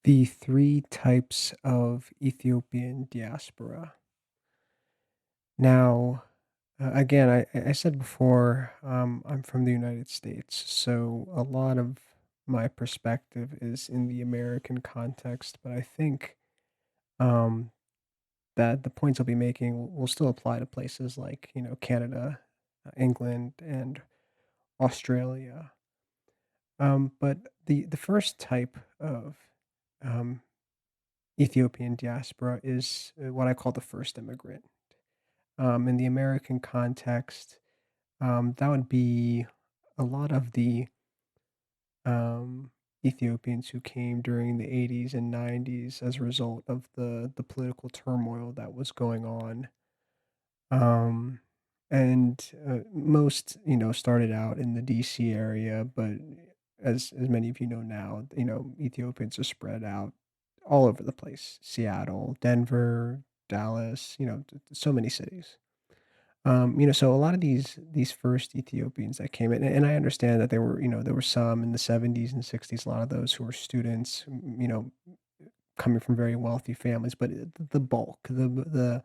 The three types of Ethiopian diaspora. Now, again, I said before, I'm from the United States, so a lot of my perspective is in the American context, but I think um, that the points I'll be making will still apply to places like, Canada, England, and Australia. But the first type of um, Ethiopian diaspora is what I call the first immigrant. In the American context, that would be a lot of the um, Ethiopians who came during the 80s and 90s as a result of the political turmoil that was going on. Um, and most, started out in the DC area, but as many of you know now, Ethiopians are spread out all over the place. Seattle, Denver, Dallas, so many cities. So a lot of these first Ethiopians that came in, and I understand that there were some in the 70s and 60s, a lot of those who were students, coming from very wealthy families, but the bulk, the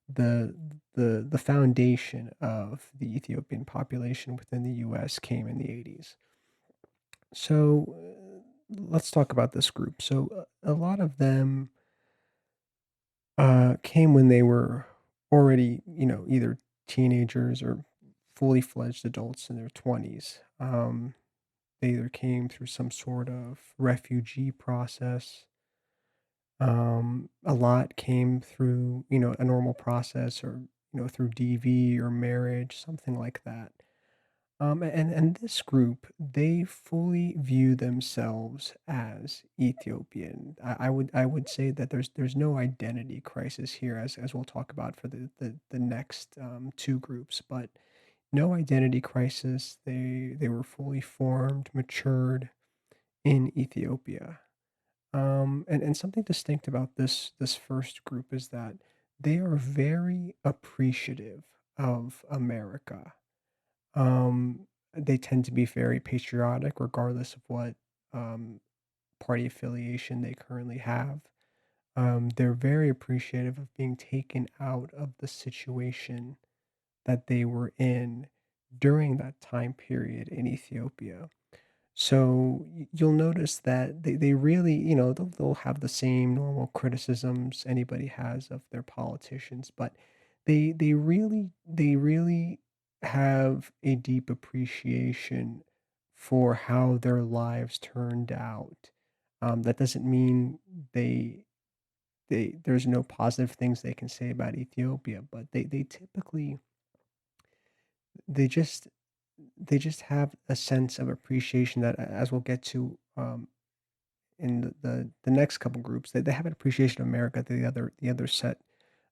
the foundation of the Ethiopian population within the US came in the 80s. So let's talk about this group. So a lot of them came when they were already, either teenagers or fully fledged adults in their 20s. They either came through some sort of refugee process. A lot came through, a normal process or, through DV or marriage, something like that. And this group, they fully view themselves as Ethiopian. I would say that there's no identity crisis here, as we'll talk about for the next two groups, but no identity crisis. They were fully formed, matured in Ethiopia. And something distinct about this first group is that they are very appreciative of America. They tend to be very patriotic regardless of what, um, party affiliation they currently have. They're very appreciative of being taken out of the situation that they were in during that time period in Ethiopia. So you'll notice that they really, they'll have the same normal criticisms anybody has of their politicians, but they really have a deep appreciation for how their lives turned out. That doesn't mean there's no positive things they can say about Ethiopia, but they typically they just they just have a sense of appreciation that, as we'll get to, in the next couple groups, that they have an appreciation of America that the other set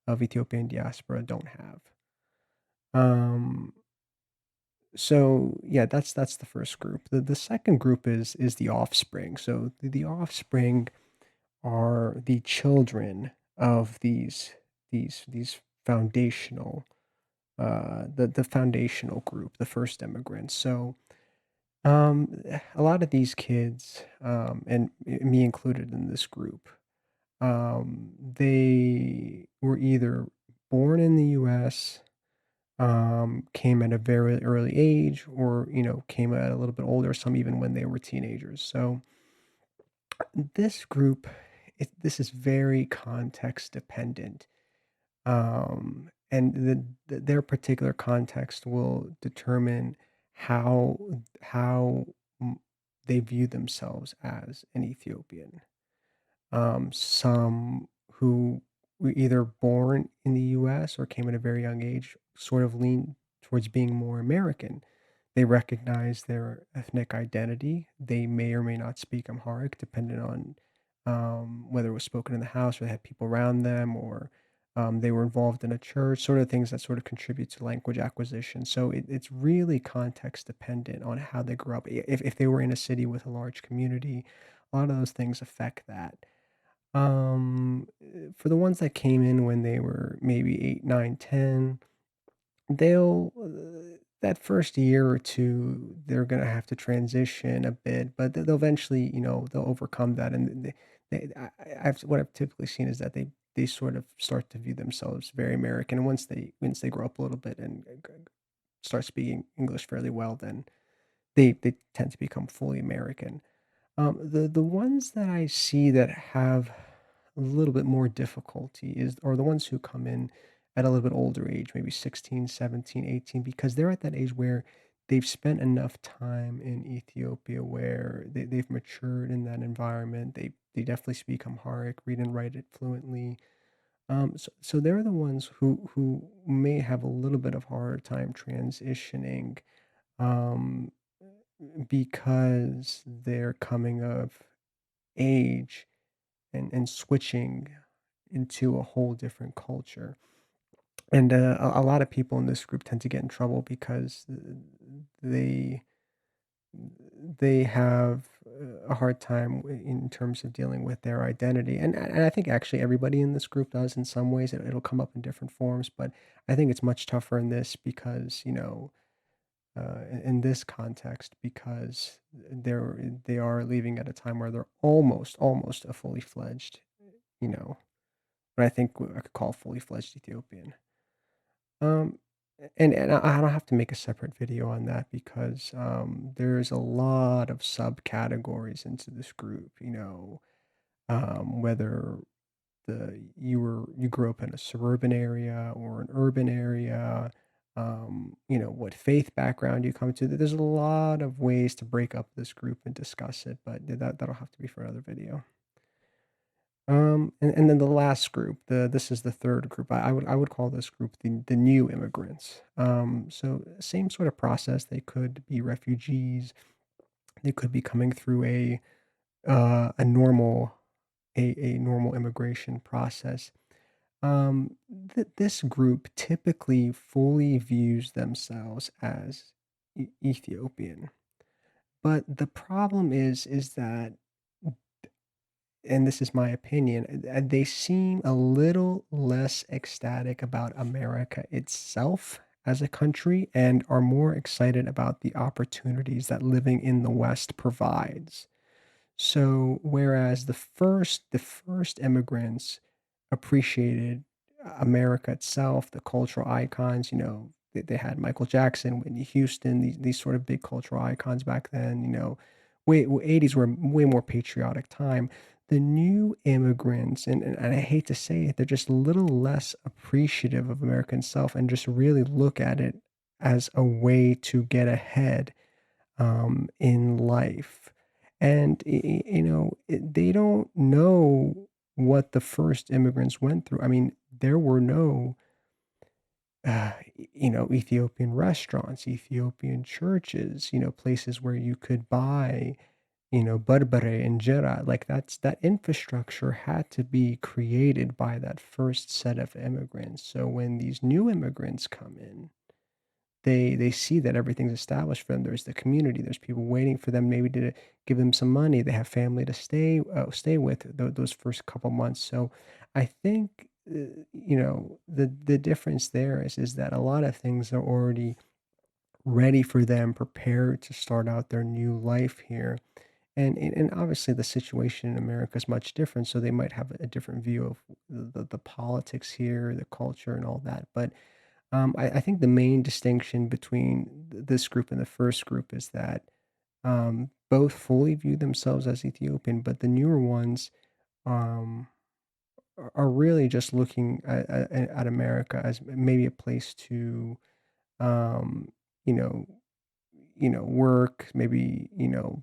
of Ethiopian diaspora don't have. Um, so yeah, that's the first group. The second group is the offspring. So the offspring are the children of these foundational the foundational group, the first immigrants. So a lot of these kids, and me included in this group, they were either born in the US, came at a very early age, or, came at a little bit older, some even when they were teenagers. So this group, this is very context dependent. And their particular context will determine how mm, they view themselves as an Ethiopian. Some who were either born in the US or came at a very young age sort of lean towards being more American. They recognize their ethnic identity. They may or may not speak Amharic, depending on whether it was spoken in the house or they had people around them, or they were involved in a church, sort of things that sort of contribute to language acquisition. So it's really context dependent on how they grew up. If they were in a city with a large community, a lot of those things affect that. For the ones that came in when they were maybe 8, 9, 10, they'll that first year or 2, they're gonna have to transition a bit, but they'll eventually, they'll overcome that, and I've what I've typically seen is that they sort of start to view themselves very American, and once they grow up a little bit and start speaking English fairly well, then they tend to become fully American. The ones that I see that have a little bit more difficulty is are the ones who come in at a little bit older age, maybe 16, 17, 18, because they're at that age where they've spent enough time in Ethiopia where they've matured in that environment. They definitely speak Amharic, read and write it fluently. So they're the ones who may have a little bit of harder time transitioning. Um, because they're coming of age and switching into a whole different culture. And a lot of people in this group tend to get in trouble because they they have a hard time in terms of dealing with their identity. And I think actually everybody in this group does in some ways. It'll come up in different forms, but I think it's much tougher in this because, in this context because they are leaving at a time where they're almost a fully fledged, you know, what I think I could call fully fledged Ethiopian. Um, and I don't have to make a separate video on that because there's a lot of subcategories into this group. Whether you grew up in a suburban area or an urban area, what faith background you come to. There's a lot of ways to break up this group and discuss it, but that'll have to be for another video. And then the last group, this is the third group. I would call this group the new immigrants. So same sort of process. They could be refugees. They could be coming through a normal a normal immigration process. This group typically fully views themselves as Ethiopian, but the problem is that, and this is my opinion, they seem a little less ecstatic about America itself as a country and are more excited about the opportunities that living in the West provides. So, whereas the first immigrants appreciated America itself, the cultural icons, they had Michael Jackson, Whitney Houston, these sort of big cultural icons back then, 80s were way more patriotic time. The new immigrants, and I hate to say it, they're just a little less appreciative of American self and just really look at it as a way to get ahead in life. And, they don't know what the first immigrants went through. I mean, there were no, Ethiopian restaurants, Ethiopian churches, places where you could buy, barbare and jera. Like that infrastructure had to be created by that first set of immigrants. So when these new immigrants come in, they see that everything's established for them. There's the community, there's people waiting for them maybe to give them some money. They have family to stay with those first couple months. So I think, the difference there is that a lot of things are already ready for them, prepared to start out their new life here. And obviously the situation in America is much different, so they might have a different view of the politics here, the culture, and all that. But I think the main distinction between this group and the first group is that both fully view themselves as Ethiopian, but the newer ones um, are really just looking at America as maybe a place to, um, you know, work, maybe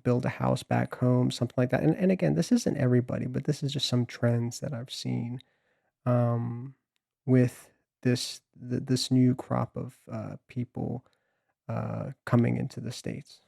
build a house back home, something like that. And again, this isn't everybody, but this is just some trends that I've seen um, with this new crop of people coming into the states.